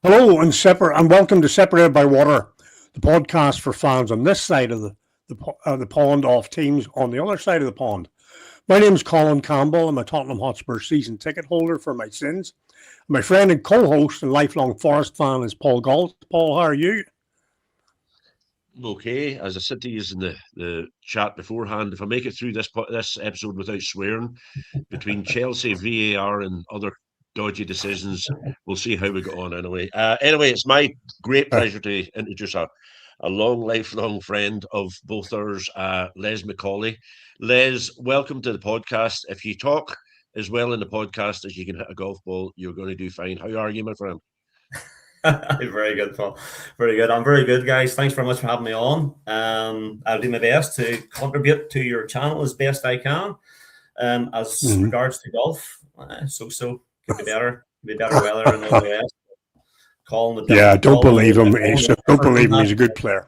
Hello and welcome to Separated by Water, the podcast for fans on this side of the pond of teams on the other side of the pond. My name is Colin Campbell. I'm a Tottenham Hotspur season ticket holder for my sins. My friend and co-host and lifelong Forest fan is Paul Galt. Paul, how are you? Okay, as I said to you in the chat beforehand, if I make it through this episode without swearing, between Chelsea, VAR, and other dodgy decisions, we'll see how we get on anyway. Anyway, it's my great pleasure to introduce a lifelong friend of both ours, Les McCauley. Les, welcome to the podcast. If you talk as well in the podcast as you can hit a golf ball, you're going to do fine. How are you, my friend? Very good, Paul. Very good. I'm very good, guys. Thanks very much for having me on. I'll do my best to contribute to your channel as best I can. As regards to golf, so could be better weather and all the rest. Don't believe him. Don't believe him. He's a good player.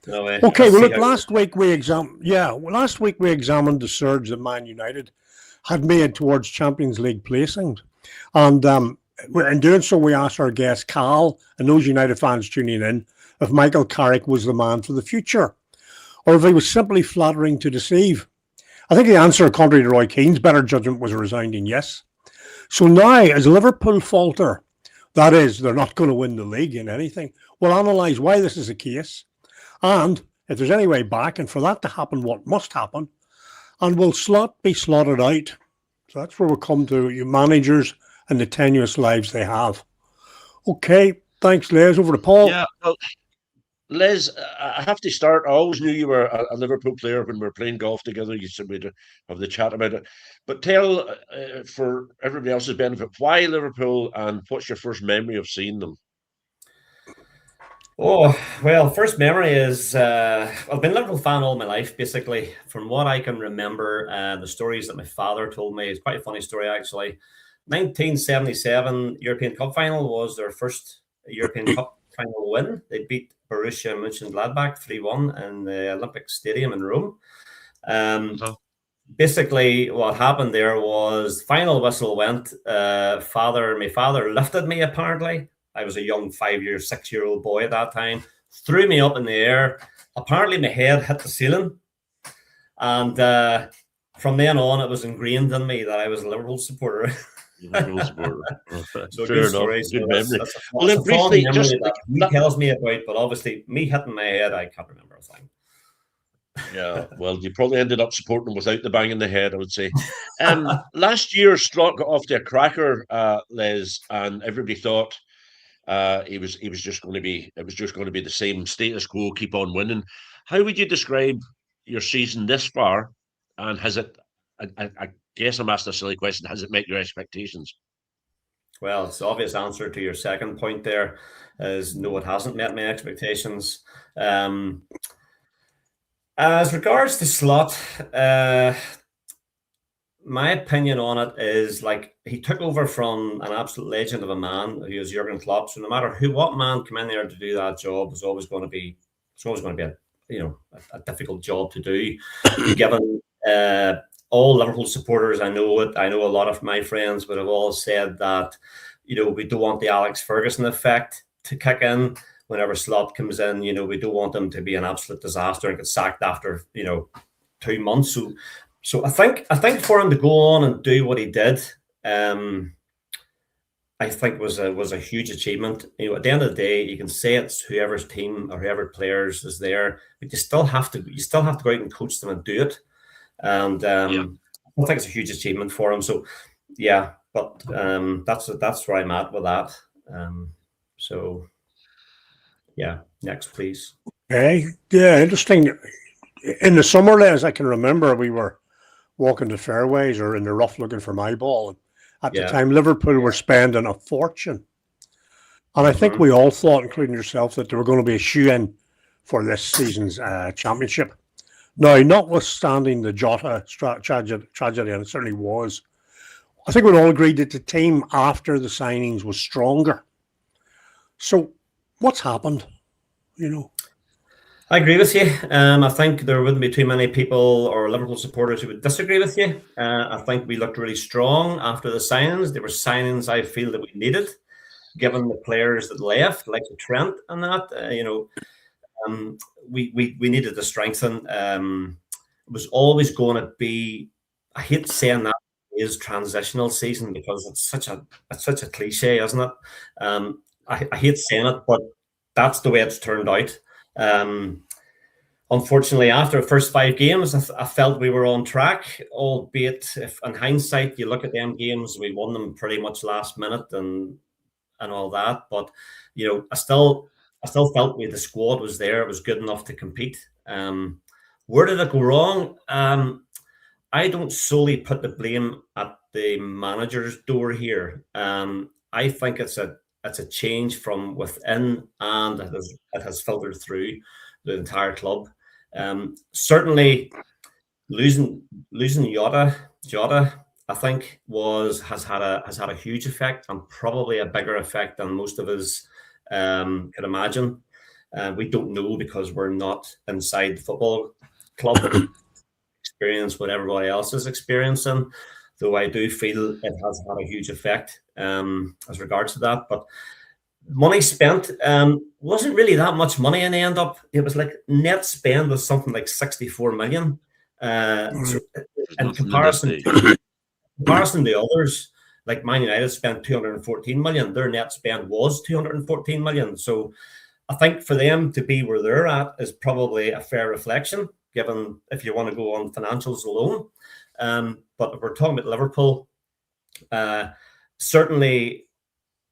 No way. Okay, well, look. Last week we examined the surge that Man United had made towards Champions League placings, and in doing so, we asked our guest Cal and those United fans tuning in if Michael Carrick was the man for the future, or if he was simply flattering to deceive. I think the answer, contrary to Roy Keane's better judgment, was a resounding yes. So now, as Liverpool falter, that is, they're not going to win the league in anything, we'll analyse why this is the case, and if there's any way back, and for that to happen, what must happen, and will Slot be slotted out? So that's where we'll come to, you managers and the tenuous lives they have. Okay, thanks, Les. Over to Paul. Yeah, well, Les, I have to start. I always knew you were a Liverpool player when we were playing golf together. You said we'd have the chat about it. But tell, for everybody else's benefit, why Liverpool and what's your first memory of seeing them? Oh, well, first memory is I've been a Liverpool fan all my life, basically. From what I can remember, the stories that my father told me, it's quite a funny story, actually. 1977 European Cup final was their first European Cup final win. They beat Borussia Mönchengladbach 3-1 in the Olympic Stadium in Rome. Basically, what happened there was the final whistle went. My father lifted me, apparently. I was a young 6-year-old boy at that time, threw me up in the air. Apparently, my head hit the ceiling. And from then on, it was ingrained in me that I was a Liverpool supporter. So good story. Good memory. Well, then briefly, just he tells me about, but obviously me hitting my head, I can't remember a thing. Yeah, well, you probably ended up supporting him without the bang in the head, I would say. Last year, Slot got off to a cracker, Les, and everybody thought it was just going to be the same status quo, keep on winning. How would you describe your season this far, and has it? I guess I'm asking a silly question. Has it met your expectations? Well, it's the obvious answer to your second point there is no, it hasn't met my expectations. As regards to Slot, my opinion on it is like he took over from an absolute legend of a man who is Jürgen Klopp. So no matter what man came in there to do that job, it's always going to be a difficult job to do, given all Liverpool supporters, I know it. I know a lot of my friends would have all said that, we don't want the Alex Ferguson effect to kick in whenever Slot comes in. We don't want him to be an absolute disaster and get sacked after, 2 months. So I think for him to go on and do what he did, I think was a huge achievement. At the end of the day, you can say it's whoever's team or whoever players is there, but you still have to go out and coach them and do it. And I think it's a huge achievement for him. So, yeah, but that's where I'm at with that. So, yeah, next, please. Okay, yeah, interesting. In the summer, as I can remember, we were walking the fairways or in the rough looking for my ball. And at the time, Liverpool were spending a fortune. And I think we all thought, including yourself, that they were going to be a shoe-in for this season's championship. Now, notwithstanding the Jota tragedy, and it certainly was, I think we all agreed that the team after the signings was stronger. So, what's happened? I agree with you. I think there wouldn't be too many people or Liverpool supporters who would disagree with you. I think we looked really strong after the signings. There were signings I feel that we needed. given the players that left, like the Trent and that. We needed to strengthen. It was always going to be. I hate saying that is transitional season because it's such a cliche, isn't it? I hate saying it, but that's the way it's turned out. Unfortunately, after the first 5 games, I felt we were on track, albeit if in hindsight you look at them games, we won them pretty much last minute and all that. But I still felt the squad was there; it was good enough to compete. Where did it go wrong? I don't solely put the blame at the manager's door here. I think it's a change from within, and it has filtered through the entire club. Certainly, losing Jota, I think has had a huge effect, and probably a bigger effect than most of us could imagine. We don't know because we're not inside the football club. Experience what everybody else is experiencing, though I do feel it has had a huge effect as regards to that. But money spent wasn't really that much money in the end up. It was like net spend was something like 64 million. So in comparison to others, like Man United spent 214 million, their net spend was 214 million. So I think for them to be where they're at is probably a fair reflection, given if you want to go on financials alone. But if we're talking about Liverpool, certainly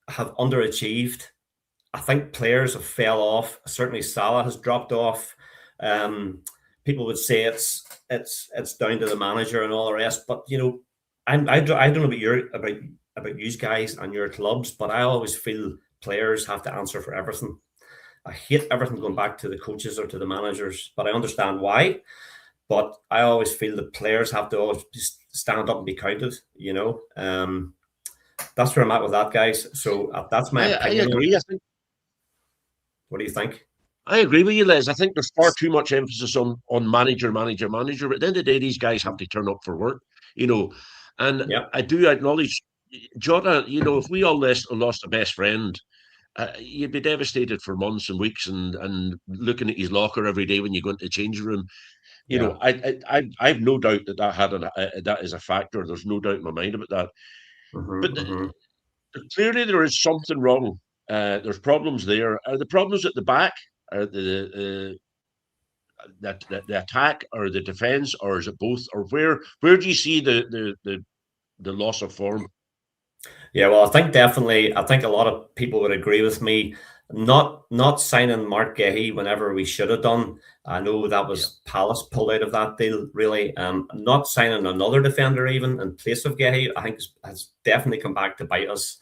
have underachieved. I think players have fell off. Certainly Salah has dropped off. People would say it's down to the manager and all the rest. But I don't know about you guys and your clubs, but I always feel players have to answer for everything. I hate everything going back to the coaches or to the managers, but I understand why. But I always feel the players have to always stand up and be counted. That's where I'm at with that, guys. So that's my opinion. I agree. What do you think? I agree with you, Les. I think there's far too much emphasis on manager. But at the end of the day, these guys have to turn up for work, And Yep. I do acknowledge Jota. If we all lost a best friend, you'd be devastated for months and weeks, and looking at his locker every day when you go into the changing room. I've no doubt that is a factor. There's no doubt in my mind about that. But clearly there is something wrong. There's problems there. Are the problems at the back? Are the attack or the defense, or is it both? Or where do you see the loss of form? Yeah, well, I think a lot of people would agree with me. Not signing Mark Gahey whenever we should have done. I know that was Palace pulled out of that deal, really. Not signing another defender even in place of Gahey, I think has definitely come back to bite us.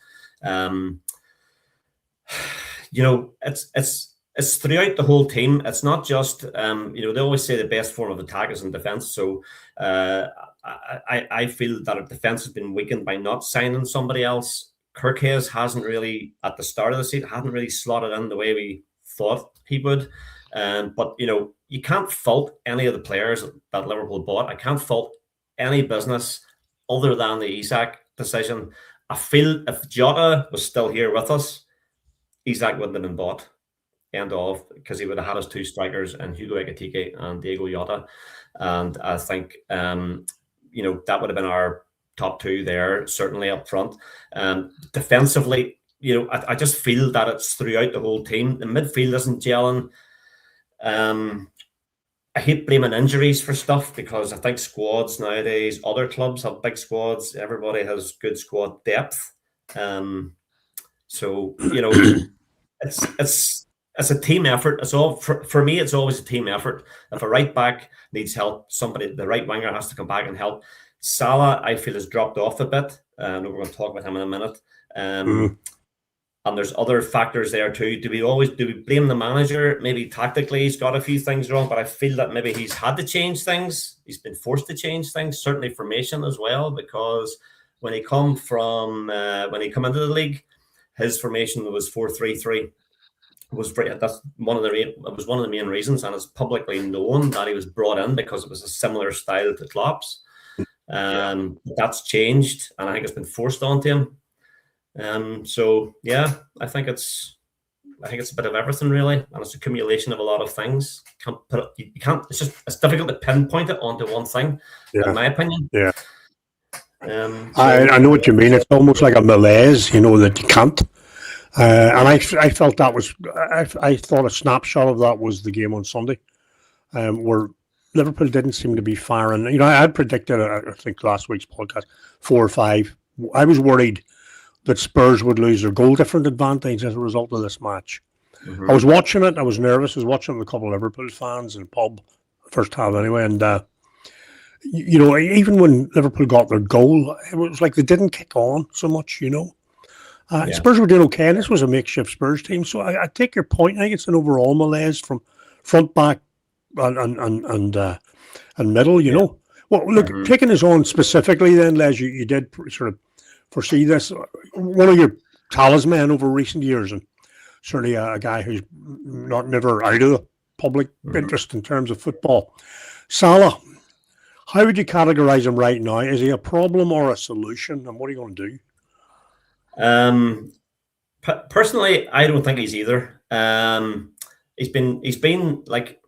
It's throughout the whole team. It's not just they always say the best form of attack is in defence. So I feel that our defence has been weakened by not signing somebody else. Kirkes hasn't really, at the start of the season, hadn't really slotted in the way we thought he would. But you can't fault any of the players that Liverpool bought. I can't fault any business other than the Isak decision. I feel if Jota was still here with us, Isak wouldn't have been bought. End of, because he would have had his 2 strikers and Hugo Ekitike and Diego Jota. And I think that would have been our top 2 there, certainly up front. Defensively, I just feel that it's throughout the whole team. The midfield isn't gelling. I hate blaming injuries for stuff because I think squads nowadays, other clubs have big squads. Everybody has good squad depth. So it's a team effort. It's all for me. It's always a team effort. If a right back needs help, the right winger has to come back and help. Salah, I feel, has dropped off a bit. I know we're going to talk about him in a minute. And there's other factors there too. Do we blame the manager? Maybe tactically he's got a few things wrong, but I feel that maybe he's had to change things. He's been forced to change things. Certainly formation as well, because when he come into the league, his formation was 4-3-3. It was one of the main reasons, and it's publicly known that he was brought in because it was a similar style to Klopp's. That's changed, and I think it's been forced onto him. So yeah, I think it's a bit of everything really, and it's accumulation of a lot of things. You can't. It's difficult to pinpoint it onto one thing, in my opinion. Yeah. So, I know what you mean. It's almost like a malaise, that you can't. And I felt that was. I thought a snapshot of that was the game on Sunday, where Liverpool didn't seem to be firing. I had predicted, I think last week's podcast, 4-5. I was worried that Spurs would lose their goal difference advantage as a result of this match. I was watching it. I was nervous. I was watching it with a couple of Liverpool fans in the pub, first half anyway. And, even when Liverpool got their goal, it was like they didn't kick on so much, Spurs were doing okay, and this was a makeshift Spurs team. So I take your point. I think it's an overall malaise from front, back, and middle, Well, look, taking us on specifically then, Les, you did sort of foresee this. One of your talisman over recent years, and certainly a guy who's never out of the public interest in terms of football. Salah, how would you categorize him right now? Is he a problem or a solution? And what are you going to do? Personally, I don't think he's either. He's been like,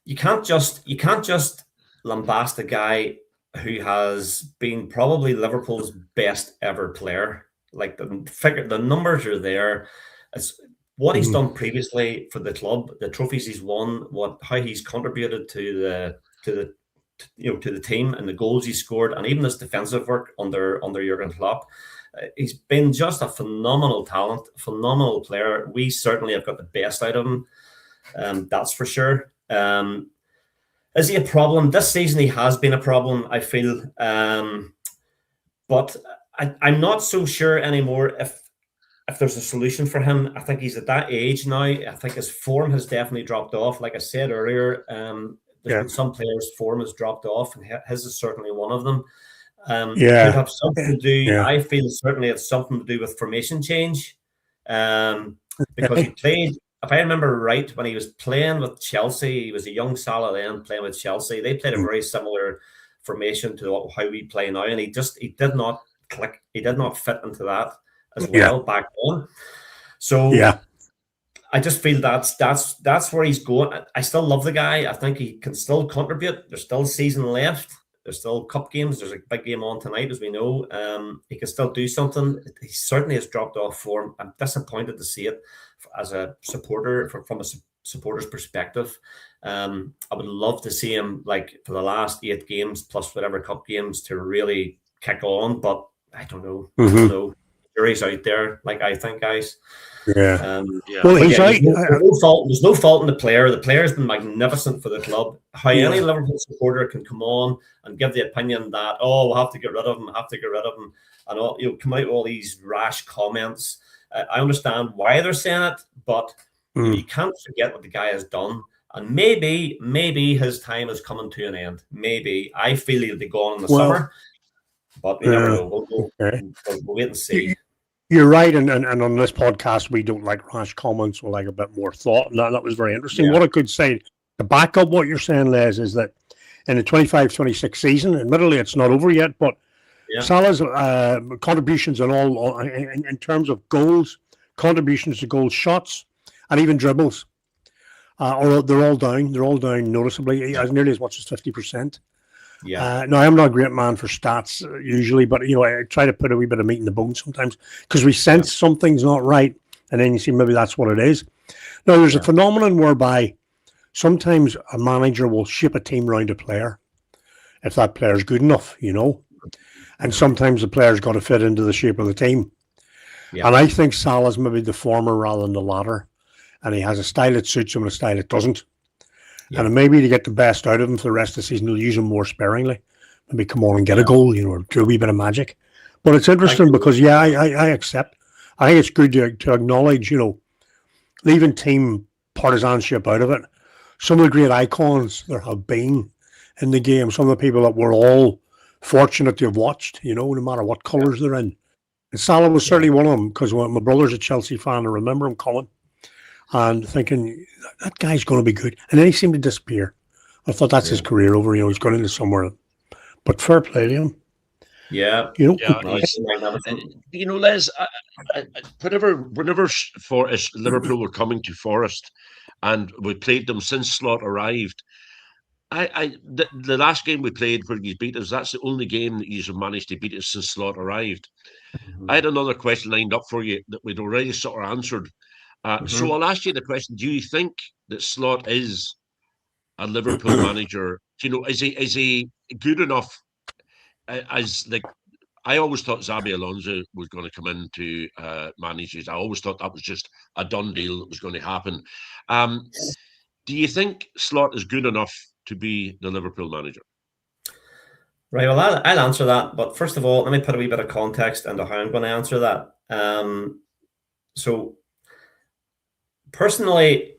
you can't just lambast a guy who has been probably Liverpool's best ever player. Like the numbers are there. It's what he's done previously for the club, the trophies he's won, how he's contributed to the team and the goals he scored, and even his defensive work under Jürgen Klopp. He's been just a phenomenal talent, phenomenal player. We certainly have got the best out of him. That's for sure. Is he a problem? This season he has been a problem, I feel. But I'm not so sure anymore if there's a solution for him. I think he's at that age now. I think his form has definitely dropped off. Like I said earlier, there's been some players' form has dropped off, and his is certainly one of them. Could have something to do. Yeah. I feel certainly it's something to do with formation change, because he played. If I remember right, when he was playing with Chelsea, he was a young Salah then playing with Chelsea. They played a very similar formation to how we play now, and he did not click. He did not fit into that as well back then. So I just feel that's where he's going. I still love the guy. I think he can still contribute. There's still season left. There's still cup games. There's a big game on tonight, as we know. He can still do something. He certainly has dropped off form. I'm disappointed to see it as a supporter, from a supporter's perspective. I would love to see him, like, for the last 8 games plus whatever cup games, to really kick on. But I don't know. I don't know. Jury's out there, like I think, guys. Well, he's right. There's no fault in the player. The player's been magnificent for the club. How any Liverpool supporter can come on and give the opinion that, we'll have to get rid of him, and all, come out with all these rash comments. I understand why they're saying it, but you can't forget what the guy has done. And maybe his time is coming to an end. Maybe. I feel he'll be gone in the summer, but we never know. We'll wait and see. You're right, and on this podcast, we don't like rash comments. We like a bit more thought, and that was very interesting. What I could say to back up what you're saying, Les, is that in the 25-26 season, admittedly it's not over yet, but Salah's contributions in terms of goals, contributions to goals, shots, and even dribbles, they're all down. They're all down noticeably, as nearly as much as 50%. Now, I'm not a great man for stats usually, but I try to put a wee bit of meat in the bone sometimes, because we sense something's not right, and then you see maybe that's what it is. Now, there's a phenomenon whereby sometimes a manager will shape a team around a player if that player's good enough, and sometimes the player's got to fit into the shape of the team. And I think Salah's maybe the former rather than the latter, and he has a style that suits him and a style that doesn't. And maybe to get the best out of him for the rest of the season, he'll use him more sparingly. Maybe come on and get a goal, or do a wee bit of magic. But it's interesting because, I accept. I think it's good to acknowledge, leaving team partisanship out of it. Some of the great icons there have been in the game, some of the people that we're all fortunate to have watched, no matter what colours they're in. And Salah was certainly one of them, because when my brother's a Chelsea fan, I remember him, Colin, and thinking, that guy's going to be good. And then he seemed to disappear. I thought that's his career over. He's gone into somewhere. But fair play to him. Yeah, You know, Yeah, no, he's, magnificent. Les, whenever Liverpool were coming to Forest, and we played them since Slot arrived. The last game we played where you beat us, that's the only game that you've managed to beat us since Slot arrived. I had another question lined up for you that we'd already sort of answered. So I'll ask you the question: do you think that Slot is a Liverpool manager? Is he good enough as like? I always thought Xabi Alonso was going to come in to manage it. I always thought that was just a done deal that was going to happen. Do you think Slot is good enough to be the Liverpool manager? Right, well, I'll answer that. But first of all, let me put a wee bit of context into how I'm going to answer that. So, personally,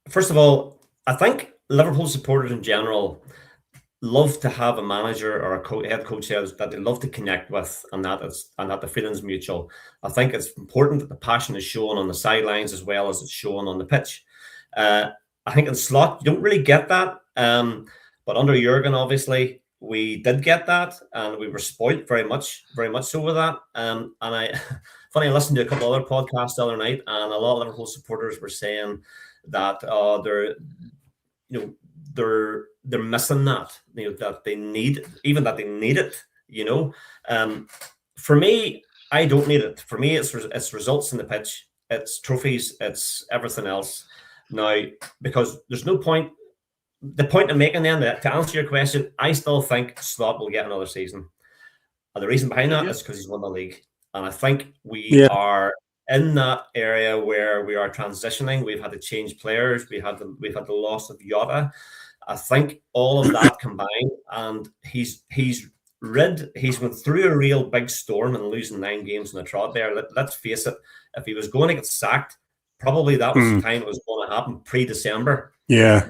first of all, I think Liverpool supporters in general love to have a manager or a head coach that they love to connect with, and that the feeling's mutual. I think it's important that the passion is shown on the sidelines as well as it's shown on the pitch. I think in Slot you don't really get that, but under Jürgen, obviously, we did get that, and we were spoilt very much so with that. And I listened to a couple other podcasts the other night, and a lot of Liverpool supporters were saying that they're missing that, that they need it. For me, I don't need it. For me, it's results in the pitch, it's trophies, it's everything else. Now, because there's no point. The point I'm making then, to answer your question, I still think Slot will get another season. And the reason behind that is because he's won the league. And I think we are in that area where we are transitioning. We've had to change players. We've had the loss of Jota. I think all of that combined, and he's went through a real big storm and losing 9 games in the trot there. Let's face it, if he was going to get sacked, probably that was the time it was going to happen, pre-December. Yeah.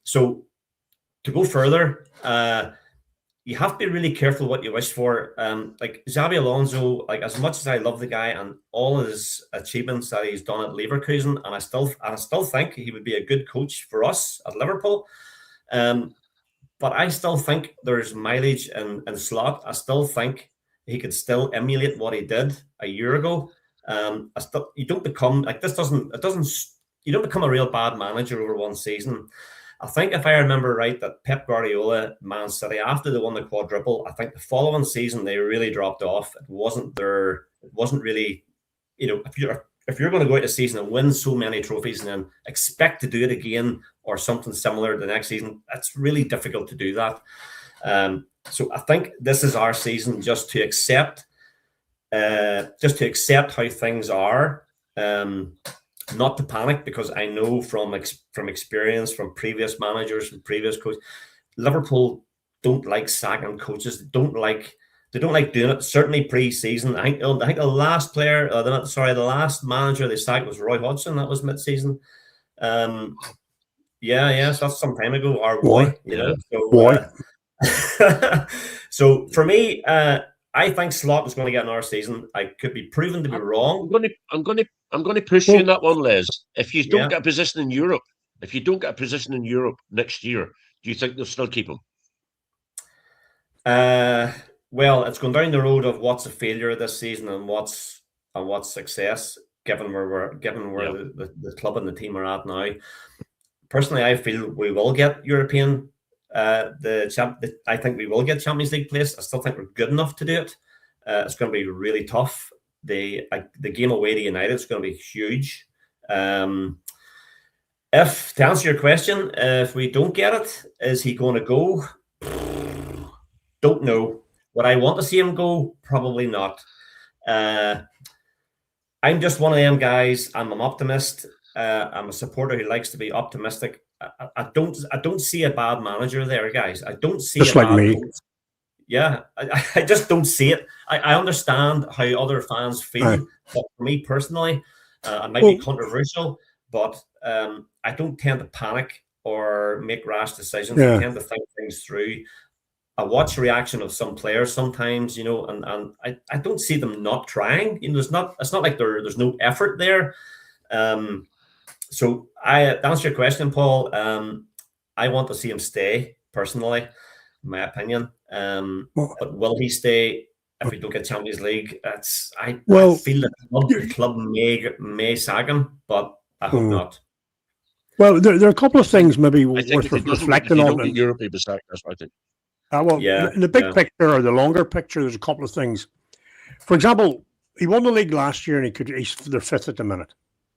So to go further, you have to be really careful what you wish for. Like Xabi Alonso, like as much as I love the guy and all his achievements that he's done at Leverkusen, and I still think he would be a good coach for us at Liverpool. But I still think there's mileage in Slot. I still think he could still emulate what he did a year ago. You don't become like this. You don't become a real bad manager over one season. I think if I remember right, that Pep Guardiola, Man City, after they won the quadruple, I think the following season they really dropped off. It wasn't really, if you're going to go out a season and win so many trophies and then expect to do it again or something similar the next season, it's really difficult to do that. So I think this is our season just to accept how things are. Not to panic, because I know from experience, from previous managers, from previous coaches, Liverpool don't like sacking coaches. They don't like doing it. Certainly pre-season. I think the last the last manager they sacked was Roy Hodgson. That was mid-season. So that's some time ago. Our boy, So for me, I think Slot is going to get another season. I could be proven to be wrong. I'm going to push you in that one, Les. If you don't get a position in Europe, next year, do you think they'll still keep him? Well, it's going down the road of what's a failure this season and what's success, given where the club and the team are at now. Personally, I feel we will get European. I think we will get Champions League place. I still think we're good enough to do it. It's going to be really tough. The game away to United is going to be huge. To answer your question, if we don't get it, is he going to go? Don't know. Would I want to see him go? Probably not. I'm just one of them guys. I'm an optimist. I'm a supporter who likes to be optimistic. I don't see a bad manager there, guys. I don't see just a like bad me. coach. Yeah, I just don't see it. I understand how other fans feel, but for me personally, I might be controversial, but I don't tend to panic or make rash decisions. I tend to think things through. I watch the reaction of some players sometimes, and I don't see them not trying. It's not like there's no effort there. To answer your question, Paul, I want to see him stay personally. in my opinion. Well, But will he stay if we don't get Champions League? I well, feel the club may sag him, but I hope not. Well, there are a couple of things maybe I think worth if he reflecting don't on. get Europe, he'll be sacked. That's what I think. Well, Yeah, in the big picture or the longer picture, there's a couple of things. For example, he won the league last year and they're fifth at the minute.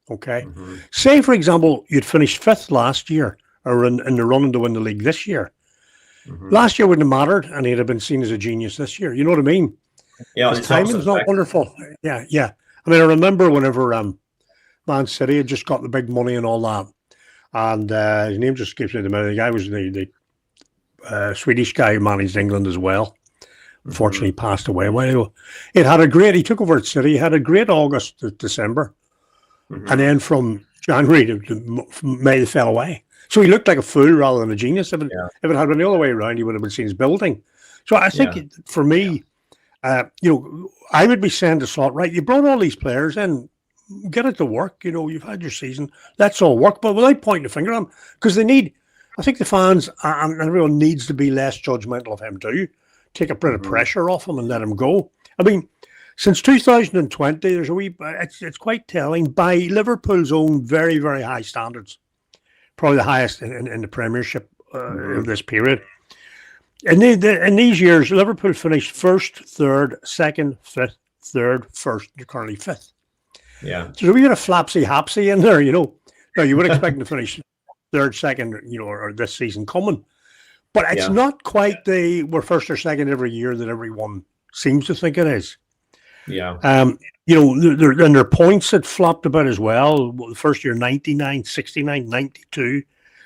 Okay. Mm-hmm. Say, for example, you'd finished fifth last year or in the running to win the league this year. Mm-hmm. Last year wouldn't have mattered and he'd have been seen as a genius this year. You know what I mean? Yeah, his timing's not wonderful. Yeah. I mean, I remember whenever Man City had just got the big money and all that. And his name just escapes me at the minute. The guy was the Swedish guy who managed England as well. Unfortunately, he passed away a while ago. He took over at City. He had a great August to December. And then from January to May, they fell away. So he looked like a fool rather than a genius. If it had been the other way around, he would have been seen as building. So I think for me, I would be saying to Slot, right, you brought all these players in, get it to work. You've had your season. Let's all work, but without pointing the finger at him, because I think the fans and everyone needs to be less judgmental of him too. Take a bit of pressure off him and let him go. I mean, since 2020, there's it's quite telling by Liverpool's own very, very high standards, probably the highest in the Premiership of this period. In these years, Liverpool finished first, third, second, fifth, third, first. You're currently fifth. Yeah. So we got a flapsy-hapsy in there, Now, you would expect them to finish third, second, or this season coming. But it's not quite we're first or second every year that everyone seems to think it is. Yeah. And their points had flopped about as well. The first year, 99, 69, 92,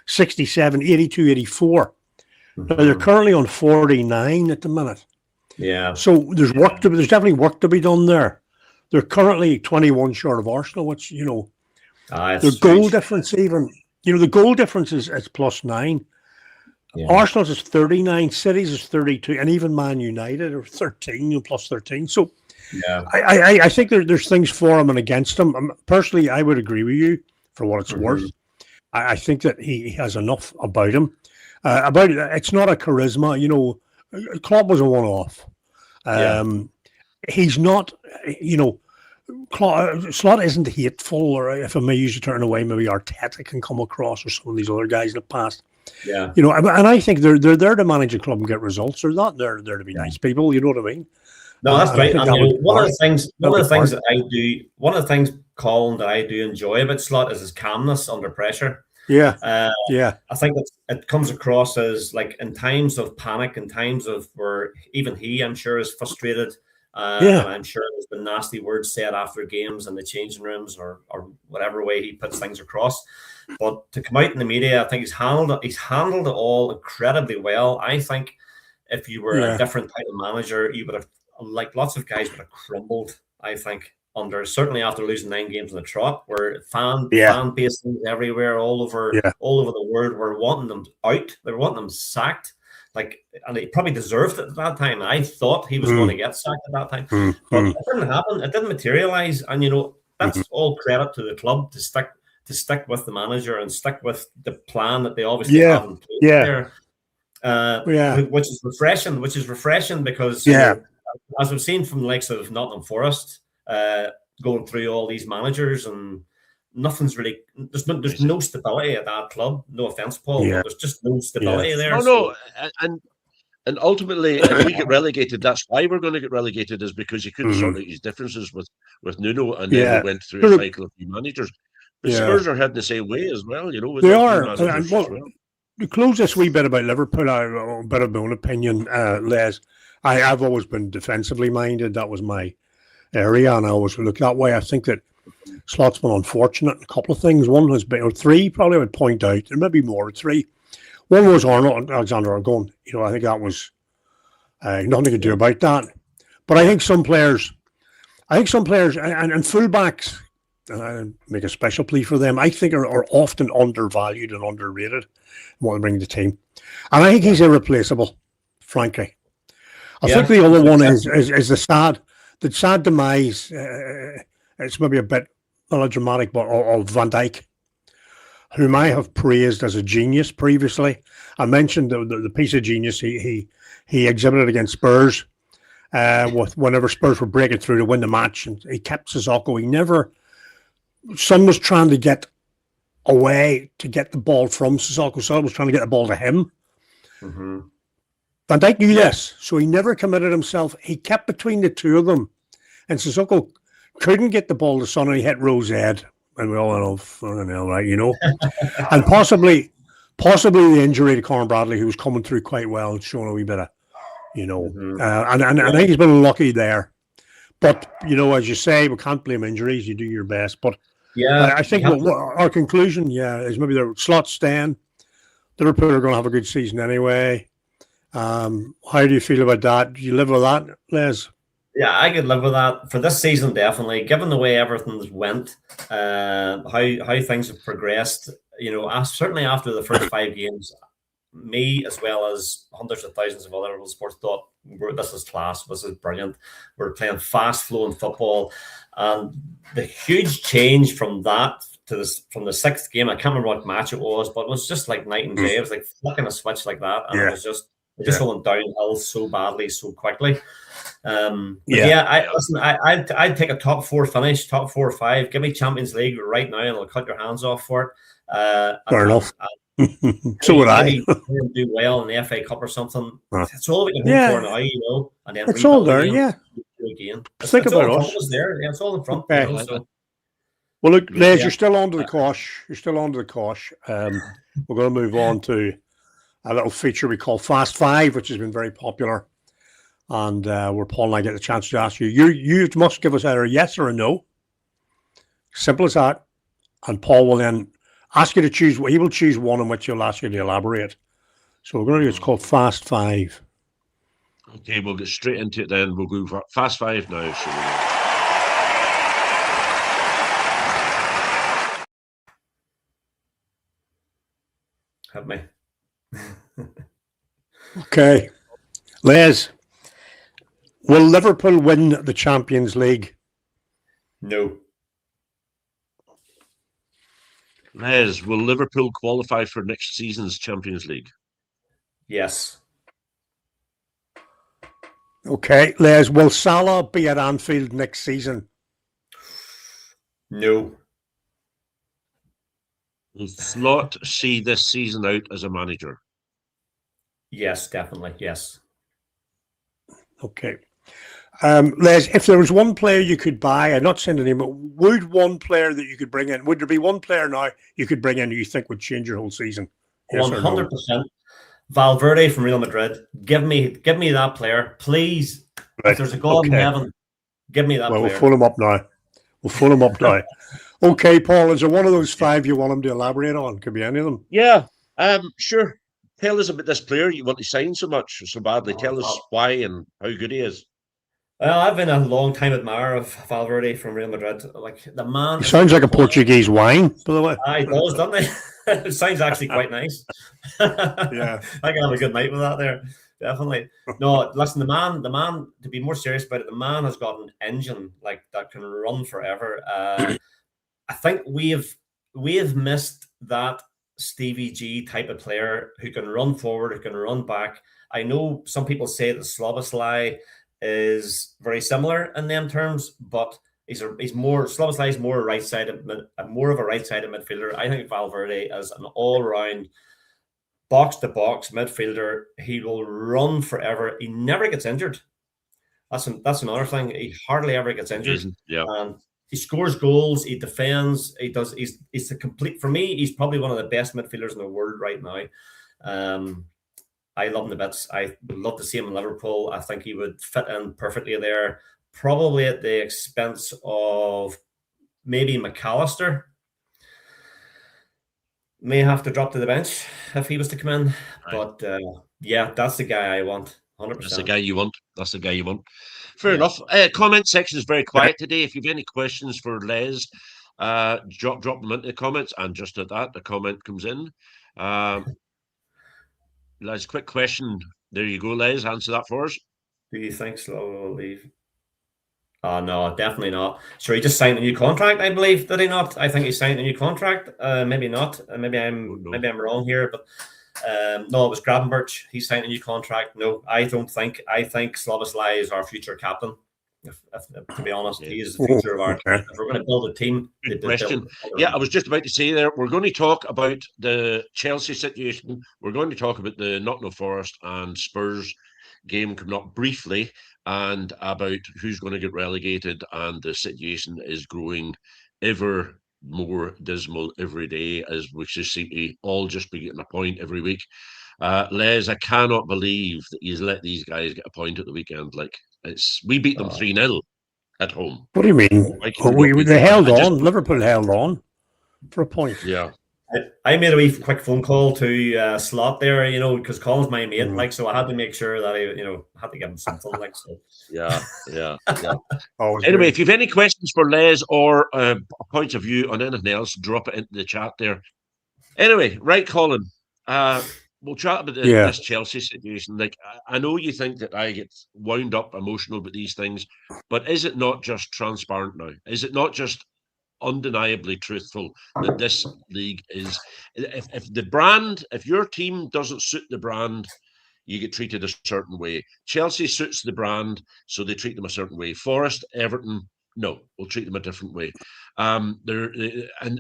67, 82, 84. Now, they're currently on 49 at the minute. Yeah. So there's definitely work to be done there. They're currently 21 short of Arsenal, which, the goal difference even, the goal difference is +9. Yeah. Arsenal's is 39, City's is 32, and even Man United are 13, +13. So I think there's things for him and against him. Personally, I would agree with you for what it's worth. I think that he has enough about him. It's not a charisma, Klopp was a one-off. He's not, Slot isn't hateful, or if I may use the term away, maybe Arteta can come across, or some of these other guys in the past. Yeah. And I think they're there to manage a club and get results. They're not there to be nice people. You know what I mean? No, that's right. One of the things, Colin, that I do enjoy about Slot is his calmness under pressure. Yeah. I think it comes across as like in times of panic, in times of where even he, I'm sure, is frustrated. And I'm sure there's been nasty words said after games in the changing rooms or whatever way he puts things across. But to come out in the media, I think he's handled it all incredibly well. I think if you were a different type of manager, you would have, like lots of guys, would have crumbled, I think, certainly after losing 9 games in the trot, where fan bases everywhere, all over the world were wanting them out. They were wanting them sacked. And he probably deserved it at that time. I thought he was going to get sacked at that time. But it didn't happen. It didn't materialize. And, that's all credit to the club to stick with the manager and stick with the plan that they obviously have in place there. Which is refreshing because, as we've seen from the likes of Nottingham Forest, going through all these managers and nothing's really there's no stability at that club. No offense, Paul, but there's just no stability there. And ultimately, if we get relegated, that's why we're going to get relegated, is because he couldn't sort out his differences with Nuno, and then we went through a cycle of few managers. But Spurs are heading the same way as well, They are. And to close this wee bit about Liverpool, a bit of my own opinion, Les. I've always been defensively minded. That was my area, and I always look that way. I think that Slot's been unfortunate in a couple of things. One has been, or 3, probably I would point out, there may be more, 3. One was Arnold Alexander Argon. I think that was nothing to do about that. But I think some players and fullbacks, and I make a special plea for them, I think are often undervalued and underrated in what they bring to the team. And I think he's irreplaceable, frankly. I think the other one is the sad demise. It's maybe a bit melodramatic, but of Van Dijk. whom I have praised as a genius previously. I mentioned the piece of genius he exhibited against Spurs, with whenever Spurs were breaking through to win the match, and he kept Sissoko. He never. Son was trying to get away to get the ball from Sissoko. Son was trying to get the ball to him. Mm-hmm. Van Dijk knew this, so he never committed himself. He kept between the two of them, and Sissoko couldn't get the ball to Son, and he hit Rowe's head. And we all know, fucking hell, right, you know. And possibly the injury to Conor Bradley, who was coming through quite well and showing a wee bit of, you know. And I think he's been lucky there. But, you know, as you say, we can't blame injuries. You do your best. But I think our conclusion, is maybe the Slot staying. Liverpool are going to have a good season anyway. How do you feel about that? Do you live with that, Les? Yeah, I could live with that for this season, definitely. Given the way everything's went, how things have progressed, you know, certainly after the first 5 games, me as well as hundreds of thousands of other Liverpool supporters thought, this is class, this is brilliant. We're playing fast-flowing football, and the huge change from that to this, from the 6th game, I can't remember what match it was, but it was just like night and day. It was like flicking a switch like that, and it was just going downhill so badly, so quickly. I'd take a top 4 finish, top 4 or 5. Give me Champions League right now, and I'll cut your hands off for it. Fair enough. So would I. Do well in the FA Cup or something. It's all we can hope for now, you know. And then it's all there, again. Think about us. It's there. Yeah, it's all in front. Okay. You know, so. Well, look, Les, you're still on to the cosh. You're still on to the cosh. We're going to move on to a little feature we call Fast Five, which has been very popular. And where Paul and I get the chance to ask you. You must give us either a yes or a no. Simple as that. And Paul will then ask you to choose. He will choose one in which he'll ask you to elaborate. So we're going to do it's called Fast Five. Okay, we'll get straight into it then. We'll go for Fast Five now. Help me. Okay. Les, will Liverpool win the Champions League? No. Les, will Liverpool qualify for next season's Champions League? Yes. Okay. Les, will Salah be at Anfield next season? No. Will Slot see this season out as a manager? Yes, definitely. Yes. Okay. Les, if there was one player you could buy, I'm not saying the name, but would one player that you could bring in, would there be one player now you could bring in who you think would change your whole season? Yes 100%. Valverde from Real Madrid. Give me that player, please. Right. If there's a God in heaven, give me that player. We'll phone him up now. Okay, Paul, is there one of those 5 you want him to elaborate on? Could be any of them. Yeah, sure. Tell us about this player you want to sign so badly. Tell us why and how good he is. Well, I've been a long time admirer of Valverde from Real Madrid. Like the man, he sounds like a Portuguese wine, by the way. He does, doesn't he? It sounds actually quite nice. Yeah, I can have a good night with that there. Definitely. No, listen, the man. To be more serious about it, the man has got an engine like that can run forever. I think we have missed that Stevie G type of player who can run forward, who can run back. I know some people say that Szoboszlai is very similar in them terms, but Szoboszlai is more of a right-sided midfielder. I think Valverde is an all-round box-to-box midfielder. He will run forever. He never gets injured. That's another thing. He hardly ever gets injured. Yeah. And he scores goals. He defends. He does. He's the complete. For me, he's probably one of the best midfielders in the world right now. I love him to bits. I would love to see him in Liverpool. I think he would fit in perfectly there. Probably at the expense of maybe McAllister. May have to drop to the bench if he was to come in. Right. But yeah, that's the guy I want. 100%. That's the guy you want. Fair enough. Comment section is very quiet today. If you have any questions for Les, drop them into the comments. And just at that, the comment comes in. Les, quick question. There you go, Les. Answer that for us. Do you think Slot will leave? Oh no, definitely not. Sure, he just signed a new contract, I believe. Did he not? I think he signed a new contract. Maybe not. Maybe Don't know. I'm wrong here, but no, it was Gravenberch. He signed a new contract. No, I don't think. I think Szoboszlai is our future captain. To be honest, he is the future of our team. If we're going to build a team, good question. Yeah, I was just about to say there, we're going to talk about the Chelsea situation. We're going to talk about the Nottingham Forest and Spurs game coming up briefly, and about who's going to get relegated, and the situation is growing ever more dismal every day, as we just seem to all just be getting a point every week. Les, I cannot believe that he's let these guys get a point at the weekend. Like, we beat them 3-0 at home. What do you mean? They held on. Liverpool held on for a point. Yeah. I made a wee quick phone call to Slot there, because Colin's my mate, like, so I had to make sure that I had to give him something, like, so. Yeah. Anyway, if you've any questions for Les or points of view on anything else, drop it into the chat there. Anyway, right, Colin, we'll chat about this Chelsea situation. Like, I know you think that I get wound up emotional about these things, but is it not just transparent now? Is it not just undeniably truthful that this league is, if your team doesn't suit the brand, you get treated a certain way. Chelsea suits the brand, so they treat them a certain way. Forest, Everton, no, we'll treat them a different way. And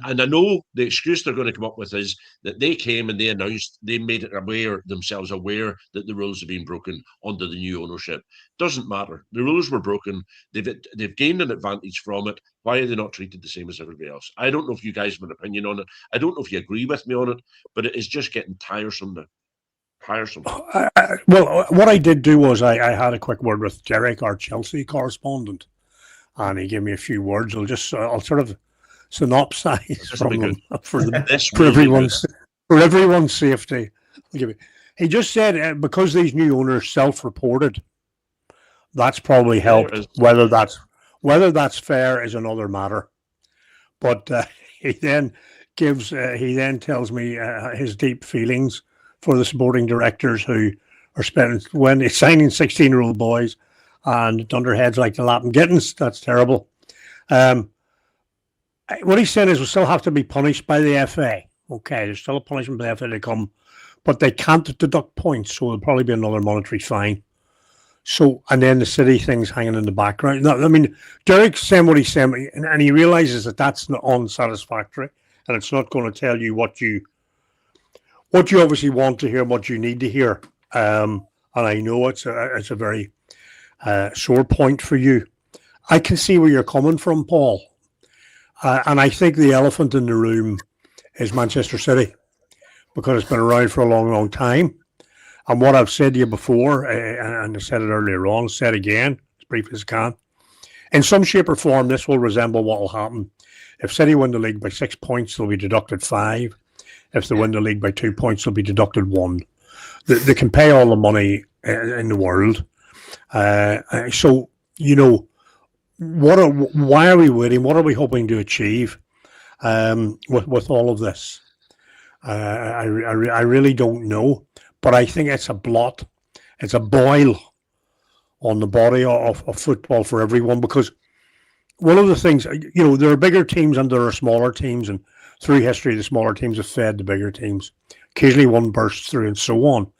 I know the excuse they're going to come up with is that they came and they announced, they made it themselves aware that the rules have been broken under the new ownership. Doesn't matter. The rules were broken. They've gained an advantage from it. Why are they not treated the same as everybody else? I don't know if you guys have an opinion on it. I don't know if you agree with me on it, but it is just getting tiresome now. Well, what I did do was I had a quick word with Derek, our Chelsea correspondent, and he gave me a few words. I'll sort of synopsize from them for everyone's safety. He just said because these new owners self-reported, that's probably helped. Whether that's fair is another matter. But he then tells me his deep feelings for the sporting directors who are signing 16-year-old boys and dunderheads like the Latin Gittins. That's terrible. What he's saying is we still have to be punished by the FA. Okay, there's still a punishment by the FA to come, but they can't deduct points, so there'll probably be another monetary fine. So, and then the city thing's hanging in the background. No, I mean, Derek's saying what he's saying, and he realizes that that's not unsatisfactory, and it's not going to tell you what you obviously want to hear, what you need to hear. And I know it's a very sore point for you. I can see where you're coming from, Paul. And I think the elephant in the room is Manchester City, because it's been around for a long, long time. And what I've said to you before, and I said it earlier on, said again, as brief as I can, in some shape or form, this will resemble what will happen. If City win the league by 6 points, they'll be deducted 5. If they win the league by 2 points, they'll be deducted 1. They can pay all the money in the world. So, why are we waiting? What are we hoping to achieve with all of this? I really don't know. But I think it's a blot. It's a boil on the body of football for everyone, because one of the things, there are bigger teams and there are smaller teams, and through history, the smaller teams have fed the bigger teams. Occasionally one bursts through and so on.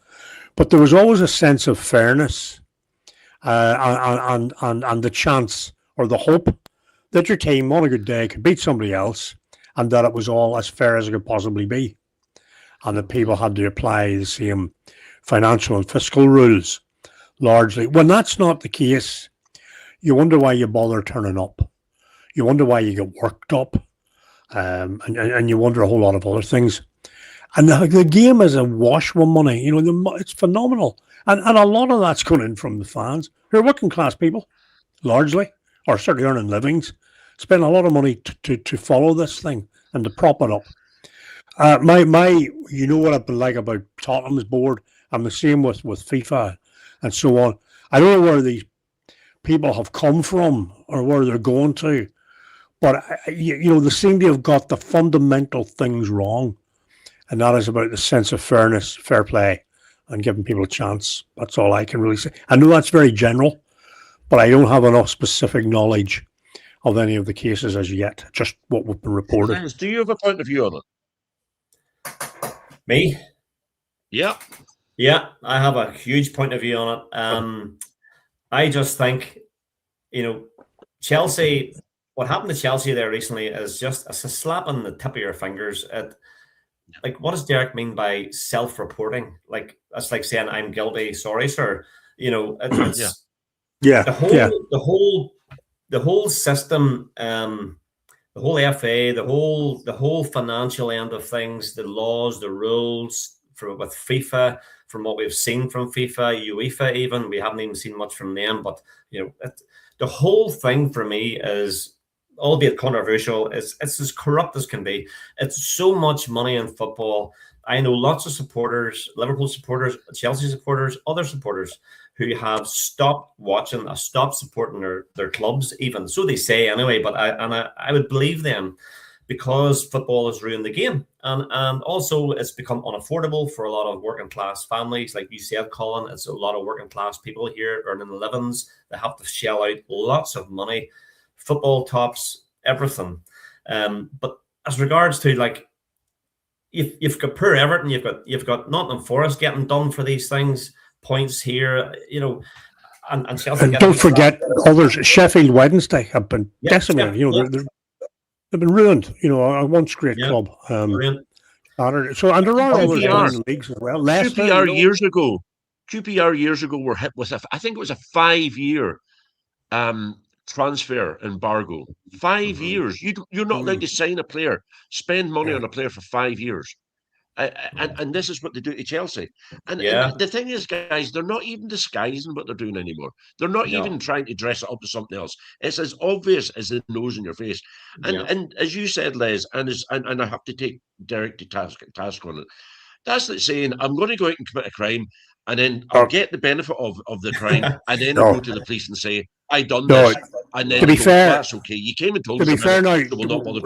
But there was always a sense of fairness and the chance or the hope that your team on a good day could beat somebody else, and that it was all as fair as it could possibly be. And that people had to apply the same financial and fiscal rules largely. When that's not the case, you wonder why you bother turning up. You wonder why you get worked up. And you wonder a whole lot of other things. And the game is awash with money. It's phenomenal. And a lot of that's going in from the fans, who are working class people, largely, or certainly earning livings, spend a lot of money to follow this thing and to prop it up. What I've been like about Tottenham's board. I'm the same with FIFA and so on. I don't know where these people have come from or where they're going to, but they seem to have got the fundamental things wrong, and that is about the sense of fairness, fair play, and giving people a chance. That's all I can really say. I know that's very general, but I don't have enough specific knowledge of any of the cases as yet, just what we've been reported. Liz, do you have a point of view on it? Me? Yeah. Yeah, I have a huge point of view on it. I just think, Chelsea, what happened to Chelsea there recently is just it's a slap on the tip of your fingers. Like, what does Derek mean by self-reporting? Like, that's like saying, I'm guilty, sorry, sir. It's Yeah. the whole system, the whole FA, the whole financial end of things, the laws, the rules with FIFA, from what we've seen from FIFA, UEFA, even we haven't even seen much from them. But the whole thing for me is, albeit controversial, it's as corrupt as can be. It's so much money in football. I know lots of supporters, Liverpool supporters, Chelsea supporters, other supporters who have stopped watching, stopped supporting their clubs, even. So they say anyway, but I would believe them, because football has ruined the game. And also it's become unaffordable for a lot of working class families. Like you said, Colin, it's a lot of working class people here earning livings. They have to shell out lots of money. Football tops everything. But as regards to, like, you've got poor Everton, you've got Nottingham Forest getting done for these things, points here, and Chelsea. And don't forget others. Sheffield Wednesday have been decimated. They've been ruined. A once great club. So, and there are others in the leagues as well. Leicester, QPR years ago were hit with I think it was a 5-year transfer embargo. 5 years. You're not allowed to sign a player, spend money on a player for 5 years. And this is what they do to Chelsea. And the thing is, guys, they're not even disguising what they're doing anymore. They're not even trying to dress it up to something else. It's as obvious as the nose in your face. And as you said, Les, and I have to take Derek to task on it. That's like saying, I'm going to go out and commit a crime, and then I'll get the benefit of the crime, and then I'll go to the police and say, I done this. And then to be fair, that's okay. You came and told us. To be fair, now,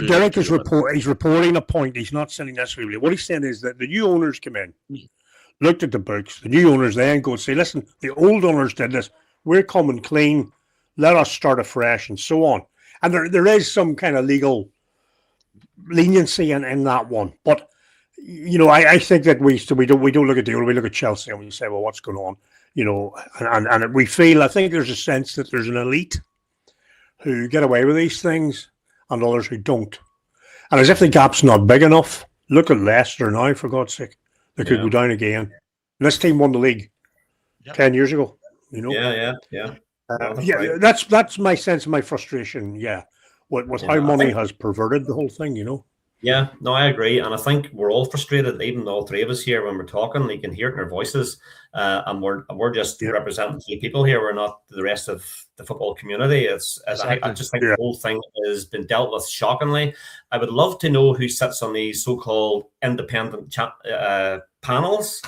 Derek is reporting a point. He's not saying necessarily. What he's saying is that the new owners come in, looked at the books. The new owners then go and say, listen, the old owners did this. We're coming clean. Let us start afresh, and so on. And there is some kind of legal leniency in that one. But, I think that we don't look at the old. We look at Chelsea and we say, well, what's going on? And we feel, I think there's a sense that there's an elite who get away with these things and others who don't. And as if the gap's not big enough, look at Leicester now, for God's sake. They could go down again. And this team won the league 10 years ago, Yeah. That's my sense of my frustration, with how money has perverted the whole thing, Yeah, no, I agree. And I think we're all frustrated, even all three of us here, when we're talking. You can hear it in our voices. And we're just representing two people here. We're not the rest of the football community. I just think the whole thing has been dealt with shockingly. I would love to know who sits on these so-called independent panels,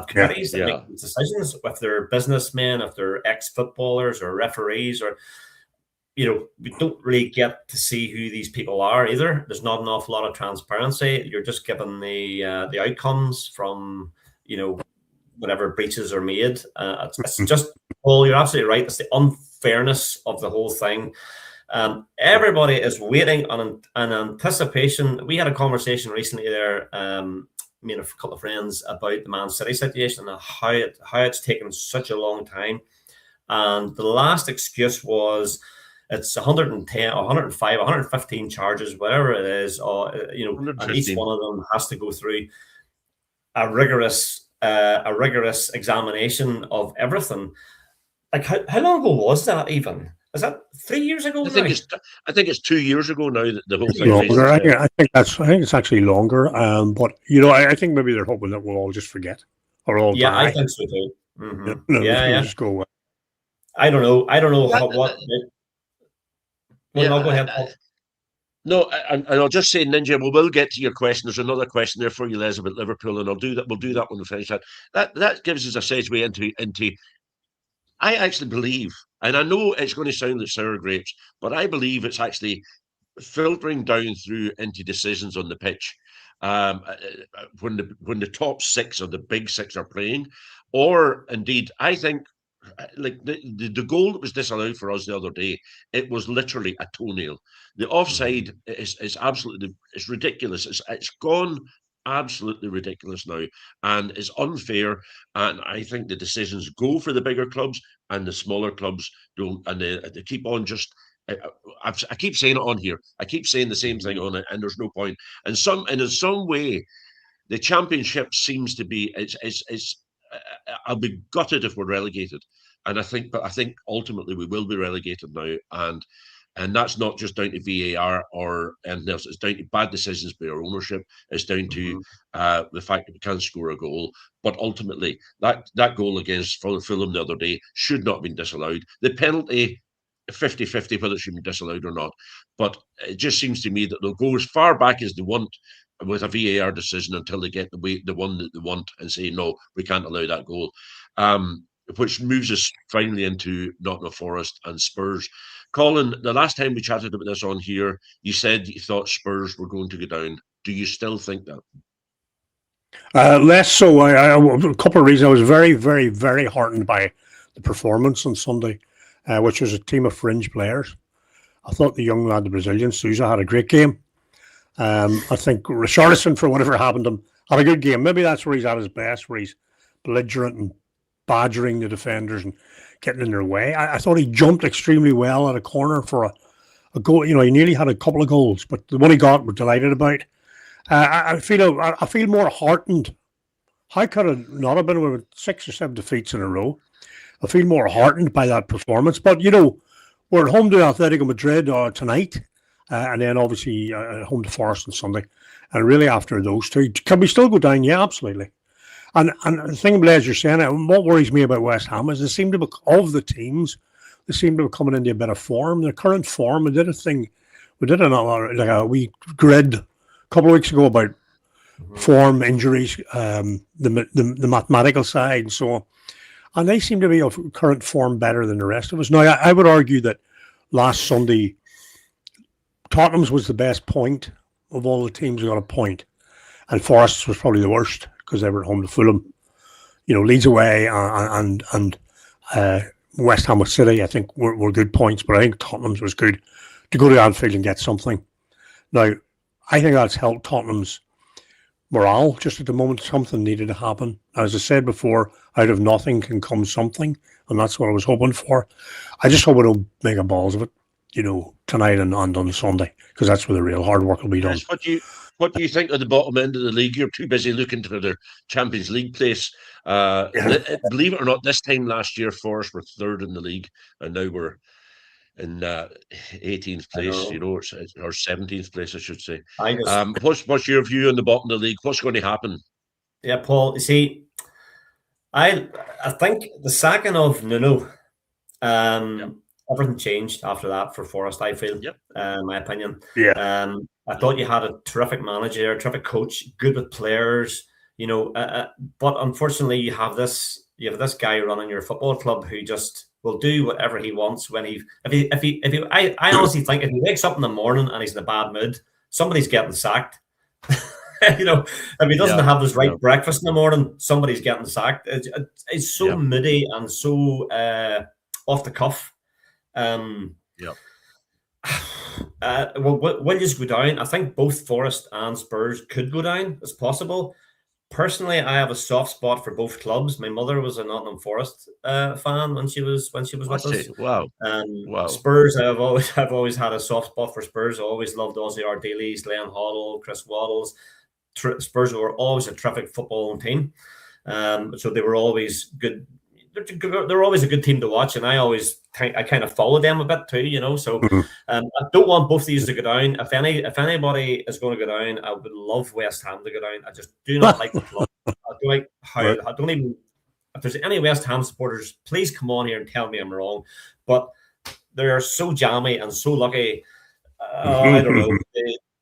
committees that make decisions, if they're businessmen, if they're ex-footballers or referees, or we don't really get to see who these people are either. There's not an awful lot of transparency. You're just given the outcomes from, whatever breaches are made. It's just, Paul, you're absolutely right. It's the unfairness of the whole thing. Everybody is waiting on anticipation. We had a conversation recently there, me and a couple of friends, about the Man City situation and how it's taken such a long time. And the last excuse was, it's 110, 105, 115 charges, whatever it is, and each one of them has to go through a rigorous examination of everything. Like, how long ago was that even? Is that 3 years ago? I think it's 2 years ago now that the whole thing. Longer. I think it's actually longer. But I think maybe they're hoping that we'll all just forget or all die. I think so too. Mm-hmm. Just go away. I don't know. What. Well, go ahead, Paul. No, and I'll just say, Ninja, we will get to your question. There's another question there for you, Les, about Liverpool, and We'll do that when we finish that. That gives us a segue into. I actually believe, and I know it's going to sound like sour grapes, but I believe it's actually filtering down through into decisions on the pitch. When the top six or the big six are playing, or indeed, I think like the goal that was disallowed for us the other day, it was literally a toenail. The offside is absolutely, it's ridiculous. It's gone absolutely ridiculous now, and it's unfair. And I think the decisions go for the bigger clubs, and the smaller clubs don't. And they keep on just. I keep saying it on here. I keep saying the same thing on it, and there's no point. And in some way, the championship seems to be. It's I'll be gutted if we're relegated, and but I think ultimately we will be relegated now, and that's not just down to VAR or anything else. It's down to bad decisions by our ownership. It's down to the fact that we can't score a goal. But ultimately, that goal against Fulham the other day should not have been disallowed. The penalty, 50-50 whether it should be disallowed or not. But it just seems to me that they'll go as far back as they want with a VAR decision until they get the one that they want and say, no, we can't allow that goal. Which moves us finally into Nottingham Forest and Spurs. Colin, the last time we chatted about this on here, you said you thought Spurs were going to go down. Do you still think that? Less so. A couple of reasons. I was very, very, very heartened by the performance on Sunday, which was a team of fringe players. I thought the young lad, the Brazilian, Sousa, had a great game. I think Richarlison, for whatever happened to him, had a good game. Maybe that's where he's at his best, where he's belligerent and badgering the defenders and getting in their way. I thought he jumped extremely well at a corner for a goal. He nearly had a couple of goals, but the one he got, we're delighted about. I feel more heartened. How could it not have been with 6 or 7 defeats in a row? I feel more heartened by that performance. But, we're at home to Atletico Madrid tonight, and then obviously home to Forest on Sunday. And really after those two, can we still go down? Yeah, absolutely. And the thing, Blaise, you're saying, what worries me about West Ham is they seem to be, of the teams, they seem to be coming into a bit of form. Their current form, we did a wee grid a couple of weeks ago about form, injuries, the mathematical side, and so on. And they seem to be of current form better than the rest of us. Now, I would argue that last Sunday, Tottenham's was the best point of all the teams who got a point. And Forest was probably the worst because they were at home to Fulham. Leeds away and West Ham with City, I think, were good points. But I think Tottenham's was good to go to Anfield and get something. Now, I think that's helped Tottenham's morale. Just at the moment, something needed to happen. As I said before, out of nothing can come something. And that's what I was hoping for. I just hope we don't make a balls of it, tonight and on Sunday, because that's where the real hard work will be done. What do you think of the bottom end of the league? You're too busy looking for their Champions League place. Believe it or not, this time last year, Forest were 3rd in the league, and now we're in 18th place, or 17th place, I should say. What's your view on the bottom of the league? What's going to happen? Yeah, Paul, you see, I think the sacking of Nuno, everything changed after that for Forest, I feel, in my opinion. Yeah. I thought you had a terrific manager, a terrific coach, good with players, but unfortunately you have this guy running your football club who just will do whatever he wants when I honestly think if he wakes up in the morning and he's in a bad mood, somebody's getting sacked. If he doesn't have his right breakfast in the morning, somebody's getting sacked. It's so moody and so off the cuff. When you go down, I think both Forest and Spurs could go down. It's possible. Personally, I have a soft spot for both clubs. My mother was a Nottingham Forest fan when she was with us. Wow. Spurs, I've always had a soft spot for Spurs. I always loved Ozzy Ardiles, Leon Hoddle, Chris Waddles. Spurs were always a terrific football team. So they were always good. They're always a good team to watch, and I kind of follow them a bit too, So I don't want both of these to go down. If anybody is going to go down, I would love West Ham to go down. I just do not like the club. I don't like how. I don't even. If there's any West Ham supporters, please come on here and tell me I'm wrong. But they are so jammy and so lucky. I don't know.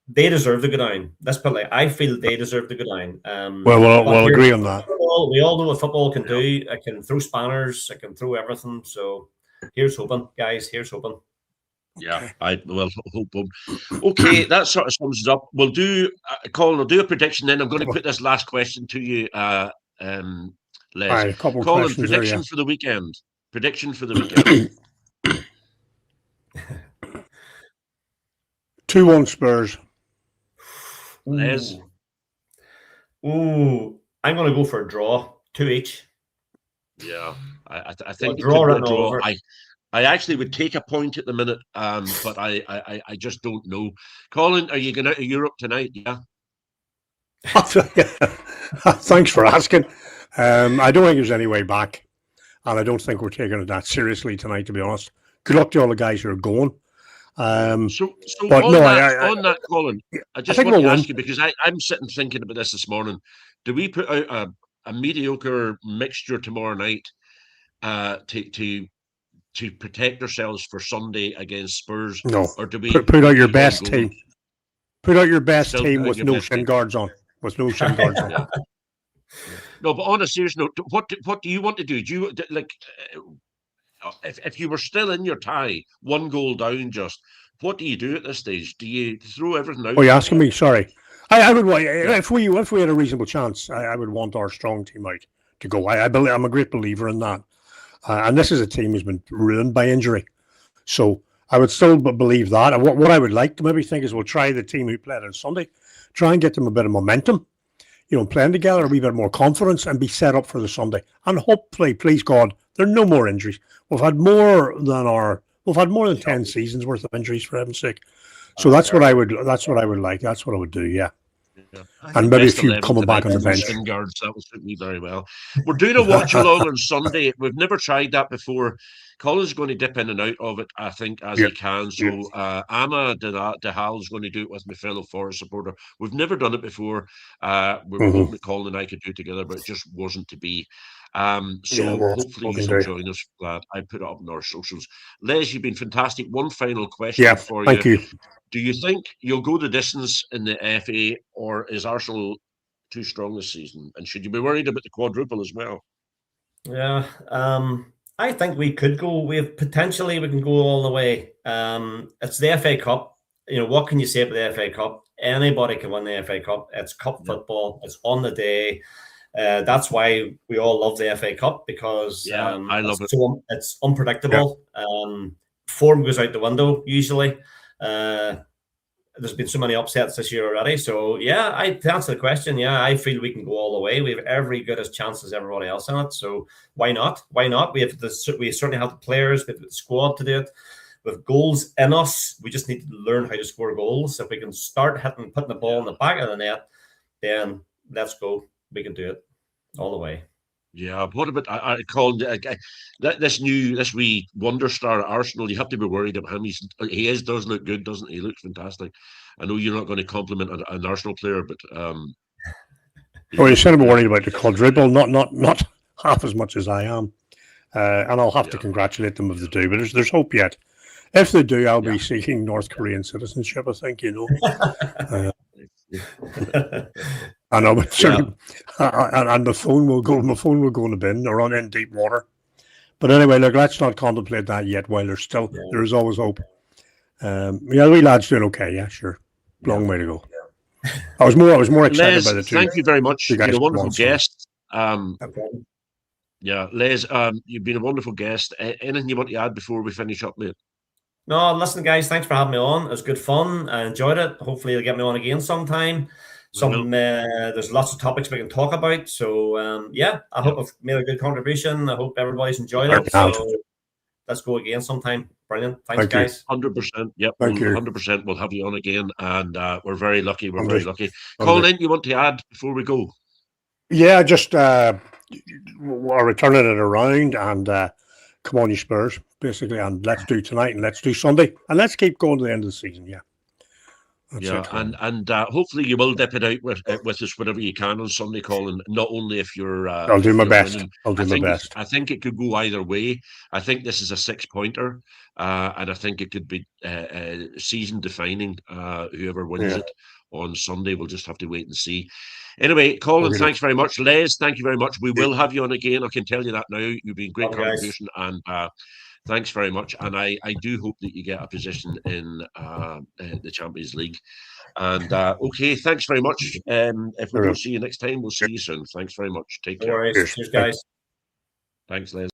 They deserve to go down. Let's put it like, I feel they deserve to go down. We'll agree on that. We all know what football can do. It can throw spanners. It can throw everything. So here's hoping, guys. Here's hoping. Yeah, hope. Okay, that sort of sums it up. We'll do, Colin, I'll do a prediction then. I'm going to put this last question to you, Les. Right, Colin, predictions for the weekend. Prediction for the weekend. 2-1 Spurs. Les? Ooh, I'm going to go for a draw, 2 each. Yeah, I think it draw could be a written draw. over. I actually would take a point at the minute, but I just don't know. Colin, are you going out of Europe tonight? Yeah. Thanks for asking. I don't think there's any way back, and I don't think we're taking it that seriously tonight, to be honest. Good luck to all the guys who are going. So but on, no, on that, Colin, I just want to ask you, because I'm sitting thinking about this morning. Do we put out a mediocre mixture tomorrow night to protect ourselves for Sunday against Spurs? No. Or do we put out your best team? Put out your best team with no shin team. guards on. With no shin guards on. Yeah. No, but on a serious note, what do you want to do? Do you like if you were still in your tie, 1 goal down, just what do you do at this stage? Do you throw everything out? Oh, you're asking me? Sorry. I would. If we had a reasonable chance, I would want our strong team out to go. I believe, I'm a great believer in that. And this is a team who's been ruined by injury, so I would still believe that. And what I would like to maybe think is we'll try the team who played on Sunday, try and get them a bit of momentum. Playing together, a wee bit more confidence, and be set up for the Sunday. And hopefully, please God, there are no more injuries. We've had more than 10 seasons worth of injuries, for heaven's sake. So that's what I would like. That's what I would do. Yeah. And maybe a few coming back on the bench. Guards, that would suit me very well. We're doing a watch along on Sunday. We've never tried that before. Colin's going to dip in and out of it, I think, as he can. So Anna Dehal is going to do it with my fellow Forest supporter. We've never done it before. We were hoping that Colin and I could do it together, but it just wasn't to be. Hopefully you will join us for that. I put it up on our socials. Les, you've been fantastic. One final question for you. Thank you. Do you think you'll go the distance in the FA, or is Arsenal too strong this season? And should you be worried about the quadruple as well? Yeah, I think we could go. We can go all the way. It's the FA Cup. What can you say about the FA Cup? Anybody can win the FA Cup. It's cup football. It's on the day. That's why we all love the FA Cup, because I love it. It's unpredictable. Form goes out the window usually. There's been so many upsets this year already. So to answer the question, I feel we can go all the way. We have every good as chance as everybody else in it. So why not? Why not? We certainly have the players, we have the squad to do it. With goals in us, we just need to learn how to score goals. If we can start putting the ball in the back of the net, then let's go. We can do it all the way. Yeah, what about I called this wee wonder star at Arsenal? You have to be worried about him. He does look good, doesn't he? He looks fantastic. I know you're not going to compliment an Arsenal player, but you said I'm worried about the quadruple, not half as much as I am, and I'll have to congratulate them if they do. But there's hope yet. If they do, I'll be seeking North Korean citizenship, I think, I know, but certainly, and my phone will go in the bin or in deep water. But anyway, look, let's not contemplate that yet. While there is always hope. The wee lad's doing okay. Yeah, sure. Long way to go. I was more excited Les, by the two. Thank you very much. You've been a wonderful guest. Les, you've been a wonderful guest. Anything you want to add before we finish up, mate? No, listen, guys, thanks for having me on. It was good fun. I enjoyed it. Hopefully, you'll get me on again sometime. There's lots of topics we can talk about. So, I hope I've made a good contribution. I hope everybody's enjoyed it. So, let's go again sometime. Brilliant. Thanks, guys. 100%. Yep. Thank you. 100%. We'll have you on again. And we're very lucky. Very lucky. Colin, you want to add before we go? Yeah, just we're returning it around and come on, you Spurs, basically, and let's do tonight and let's do Sunday and let's keep going to the end of the season. Yeah. And hopefully you will dip it out with us whenever you can on Sunday, Colin. Not only if you're. I'll do my best. I'll do my best. I think it could go either way. I think this is a 6-pointer, and I think it could be season defining. Whoever wins it on Sunday, we'll just have to wait and see. Anyway, Colin, thanks very much. Les, thank you very much. We will have you on again. I can tell you that now. You've been a great contribution, and thanks very much. And I do hope that you get a position in the Champions League. And okay, thanks very much. If we don't see you next time, we'll see you soon. Thanks very much. Take care. Cheers, guys. Thanks, Les.